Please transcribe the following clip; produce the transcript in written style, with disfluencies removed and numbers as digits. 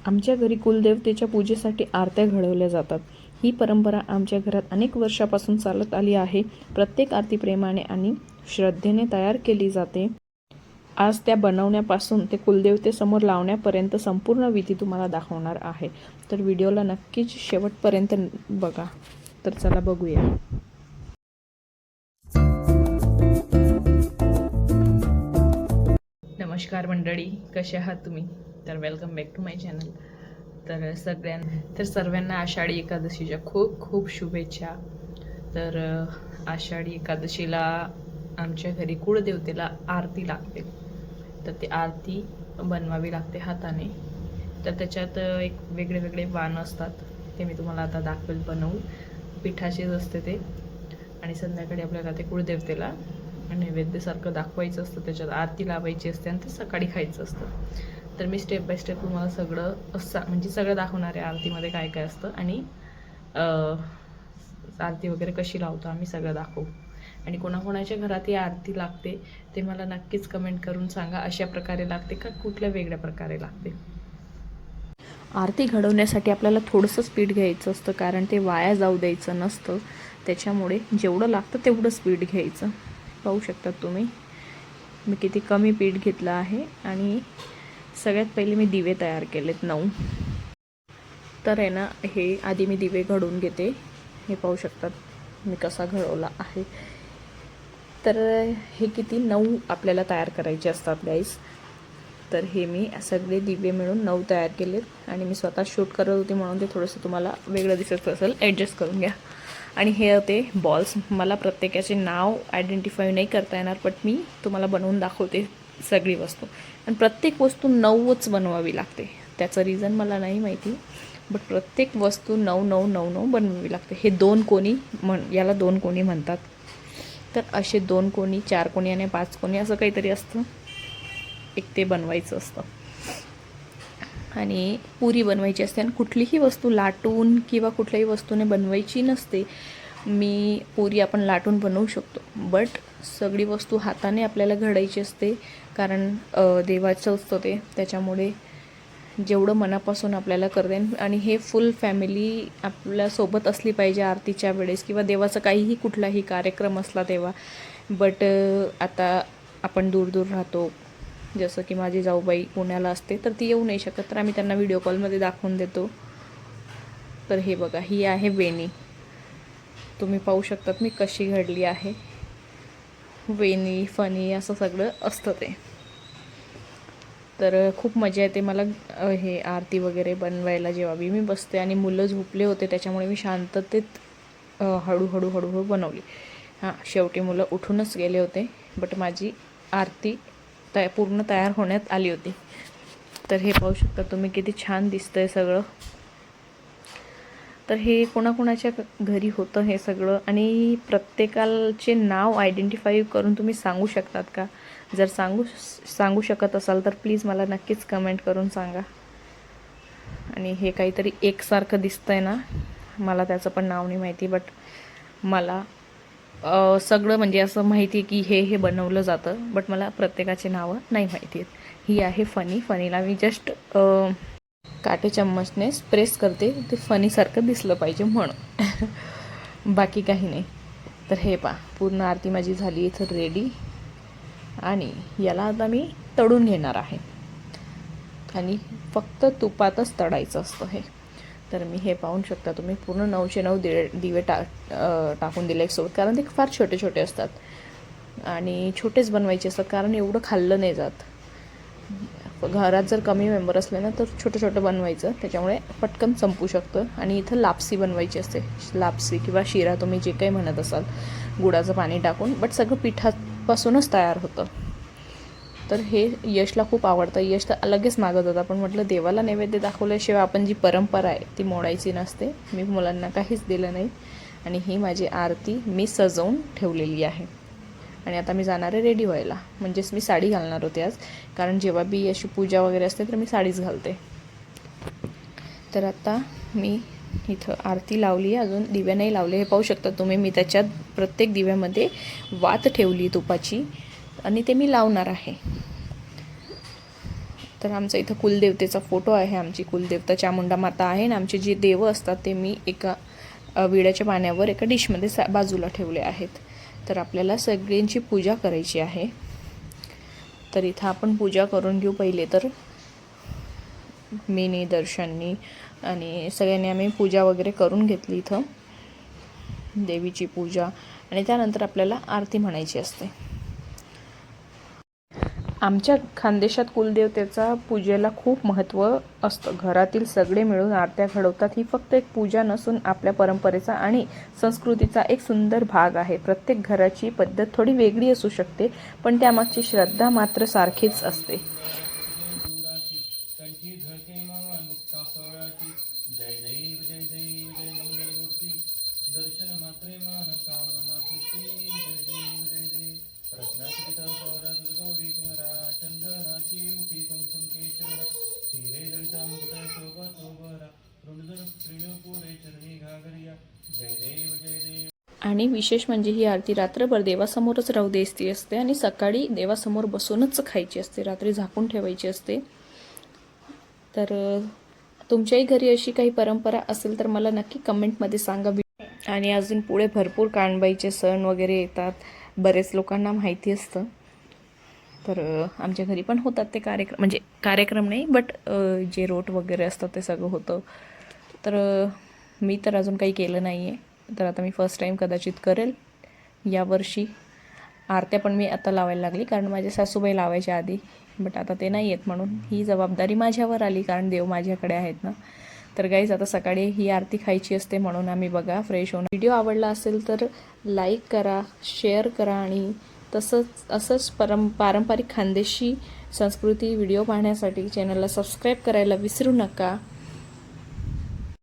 आमच्या घरी कुलदेवतेच्या पूजेसाठी आरत्या घडवल्या जातात। ही परंपरा आमच्या घरात अनेक वर्षापासून चालत आली आहे। प्रत्येक आरती प्रेमाने आणि श्रद्धेने तयार केली जाते। आज त्या बनवण्यापासून ते कुलदेवतेसमोर लावण्यापर्यंत संपूर्ण विधी तुम्हाला दाखवणार आहे। तर व्हिडिओला नक्कीच शेवटपर्यंत बघा। तर चला बघूया। नमस्कार मंडळी, कसे आहात तुम्ही? तर welcome back to my channel. तर सर्वांना आषाढी एकादशीच्या खूप खूप शुभेच्छा। तर आषाढी एकादशीला आमच्या घरी कुळदेवतेला आरती लागते। तर ती आरती बनवावी लागते हाताने। तर त्याच्यात एक वेगळे वेगळे वाण असतात, ते मी तुम्हाला आता दाखवेल बनवून। पिठाचेच असते ते, आणि संध्याकाळी आपल्याला ते कुळदेवतेला नैवेद्यासारखं दाखवायचं असतं, त्याच्यात आरती लावायची असते आणि ते सकाळी खायचं असतं। तर मी स्टेप बाय स्टेप तुम्हाला सगळं म्हणजे सगळं दाखवणार आहे, आरतीमध्ये काय काय असतं आणि आरती वगैरे कशी लावतो आम्ही सगळं दाखवू। आणि कोणाकोणाच्या घरात ही आरती लागते ते मला नक्कीच कमेंट करून सांगा, अशा प्रकारे लागते का कुठल्या वेगळ्या प्रकारे लागते। आरती घडवण्यासाठी आपल्याला थोडंसं पीठ घ्यायचं असतं, कारण ते वाया जाऊ द्यायचं नसतं। त्याच्यामुळे जेवढं लागतं तेवढंच पीठ घ्यायचं। पाहू शकता तुम्ही मी किती कमी पीठ घेतलं आहे। आणि सगळ्यात पहिले मी दिवे तयार केलेत 9। तर आहे ना, हे आधी मी दिवे घडवून घेते। हे पाहू शकतात मी कसा घडवला आहे। तर हे किती 9 आपल्याला तयार करायचे असतात गाईस। तर हे मी सगळे दिवे मिळून 9 तयार केलेत। आणि मी स्वतः शूट करत होते म्हणून ते थोडंसं तुम्हाला वेगळं दिसत असेल, ॲडजस्ट करून घ्या। आणि हे होते बॉल्स। मला प्रत्येकाचे नाव आयडेंटिफाय नाही करता येणार, बट मी तुम्हाला बनवून दाखवते सगळी वस्तू। आणि प्रत्येक वस्तू 9च बनवावी लागते। त्याचं रिझन मला नाही माहिती, बट प्रत्येक वस्तू 9 9 9 9 बनवावी लागते। हे 2 कोणी याला 2 कोणी म्हणतात। तर असे 2 कोणी, 4 कोणी आणि 5 कोणी असं काहीतरी असतं, एक ते बनवायचं असतं। आणि पुरी बनवायची असते। आणि कुठलीही वस्तू लाटून किंवा कुठल्याही वस्तूने बनवायची नसते। मी पुरी आपण लाटून बनवू शकतो, बट सगळी वस्तू हाताने आपल्याला घडायची असते, कारण देवाचं असतं ते। त्याच्यामुळे जेवढं मनापासून आपल्याला करते। आणि हे फुल फॅमिली आपल्यासोबत असली पाहिजे आरतीच्या वेळेस, किंवा देवाचा काहीही कुठलाही कार्यक्रम असला तेव्हा। बट आता आपण दूर दूर राहतो, जसं की माझी जाऊबाई पुण्याला असते, तर ती येऊ नाही शकत, तर आम्ही त्यांना व्हिडिओ कॉलमध्ये दाखवून देतो। तर हे बघा, ही आहे वेणी। तुम्ही पाहू शकतात मी कशी घडली आहे। वेणी फणी असं सगळं असतं ते। तर खूप मजा येते मला हे आरती वगैरे बनवायला। जेव्हा मी बसते आणि मुलं झोपले होते, त्याच्यामुळे मी शांततेत हळूहळू हळूहळू बनवली। हां, शेवटी मुलं उठूनच गेले होते, बट माझी आरती पूर्ण तयार होण्यात आली होती। तर हे पाहू शकता तुम्ही किती छान दिसतंय सगळं। तर हे कोणाकोणाच्या घरी होतं हे सगळं, आणि प्रत्येकाचे नाव आयडेंटिफाय करून तुम्ही सांगू शकतात का? जर सांगू शकत असाल तर प्लीज मला नक्कीच कमेंट करून सांगा। आणि हे काहीतरी एकसारखं दिसतंय ना, मला त्याचं पण नाव नाही माहिती, बट मला सगळं म्हणजे असं माहिती आहे की हे बनवलं जातं, बट मला प्रत्येकाचे नावं नाही माहिती आहेत। ही आहे फणी। फणीला मी जस्ट काटे चम्मचने प्रेस करते, ते फणीसारखं दिसलं पाहिजे म्हणून, बाकी काही नाही। तर हे पहा, पूर्ण आरती माझी झाली इथं रेडी। आणि याला आता मी तळून घेणार आहे, आणि फक्त तुपातच तळायचं असतं हे। तर मी हे पाहू शकता तुम्ही, पूर्ण 9चे 9 दिवे टाकून दिले एकसोबत, कारण ते फार छोटे छोटे असतात आणि छोटेच बनवायचे असतात, कारण एवढं खाल्लं नाही जात। घरात जर कमी मेंबर असले ना, तर छोटं छोटं बनवायचं, त्याच्यामुळे पटकन संपू शकतं। आणि इथं लापसी बनवायची असते, लापसी किंवा शिरा तुम्ही जे काही म्हणत असाल, गुळाचं पाणी टाकून, बट सगळं पिठापासूनच तयार होतं। तर हे यशला खूप आवडतं। यश तर लगेच मागत होता, पण म्हटलं देवाला नैवेद्य दाखवल्याशिवाय आपण जी परंपरा आहे ती मोडायची नसते। मी मुलांना काहीच दिलं नाही। आणि ही माझी आरती मी सजवून ठेवलेली आहे। आणि आता मी जाणार आहे रेडी व्हायला, म्हणजेच मी साडी घालणार होते आज, कारण जेव्हा बी अशी पूजा वगैरे असते तर मी साडीच घालते। तर आता मी इथं आरती लावली आहे, अजून दिवे नाही लावले। हे पाहू शकता तुम्ही, मी त्याच्यात प्रत्येक दिव्यामध्ये वात ठेवली तुपाची, आणि ते मी लावणार आहे। तर आमचा इथं कुलदेवतेचा फोटो आहे. आमची कुलदेवता चामुंडा माता आहे आणि आमचे जे देव असतात ते मी एका विड्याच्या पाण्यावर एका डिशमध्ये बाजूला ठेवले आहेत. तर आपल्याला सगळ्यांची पूजा करायची आहे. तर इथं आपण पूजा करून घेऊ पहिले. तर मीनी, दर्शननी आणि सगळ्यांनी आम्ही पूजा वगैरे करून घेतली इथं, देवीची पूजा. आणि त्यानंतर आपल्याला आरती म्हणायची असते. आमच्या खानदेशात कुलदेवतेचा पूजेला खूप महत्त्व असतं. घरातील सगळे मिळून आरत्या घडवतात. ही फक्त एक पूजा नसून आपल्या परंपरेचा आणि संस्कृतीचा एक सुंदर भाग आहे. प्रत्येक घराची पद्धत थोडी वेगळी असू शकते, पण त्यामागची श्रद्धा मात्र सारखीच असते. आणि विशेष म्हणजे ही आरती रात्रभर देवासमोरच राहू द्यायची असते आणि सकाळी देवासमोर बसूनच खायची असते, रात्री झाकून ठेवायची असते. तर तुमच्याही घरी अशी काही परंपरा असेल तर मला नक्की कमेंटमध्ये सांगा. आणि अजून पुढे भरपूर कानबाईचे सण वगैरे येतात, बरेच लोकांना माहिती असतं. तर आमच्या घरी पण होतात ते कार्यक्रम, म्हणजे कार्यक्रम नाही बट जे रोट वगैरे असतात ते सगळं होतं. तर मी तर अजून काही केलं नाही आहे. तर आता मी फर्स्ट टाईम कदाचित करेल यावर्षी. आरत्या पण मी आता लावायला लागली, कारण माझे सासूबाई लावायच्या आधी, बट आता ते नाही आहेत म्हणून ही जबाबदारी माझ्यावर आली, कारण देव माझ्याकडे आहेत ना. तर गाईज आता सकाळी ही आरती खायची असते म्हणून आम्ही बघा फ्रेश होऊन. व्हिडिओ आवडला असेल तर लाईक करा, शेअर करा आणि असंच पारंपरिक खानदेशी संस्कृती व्हिडिओ पाहण्यासाठी चॅनलला सबस्क्राईब करायला विसरू नका.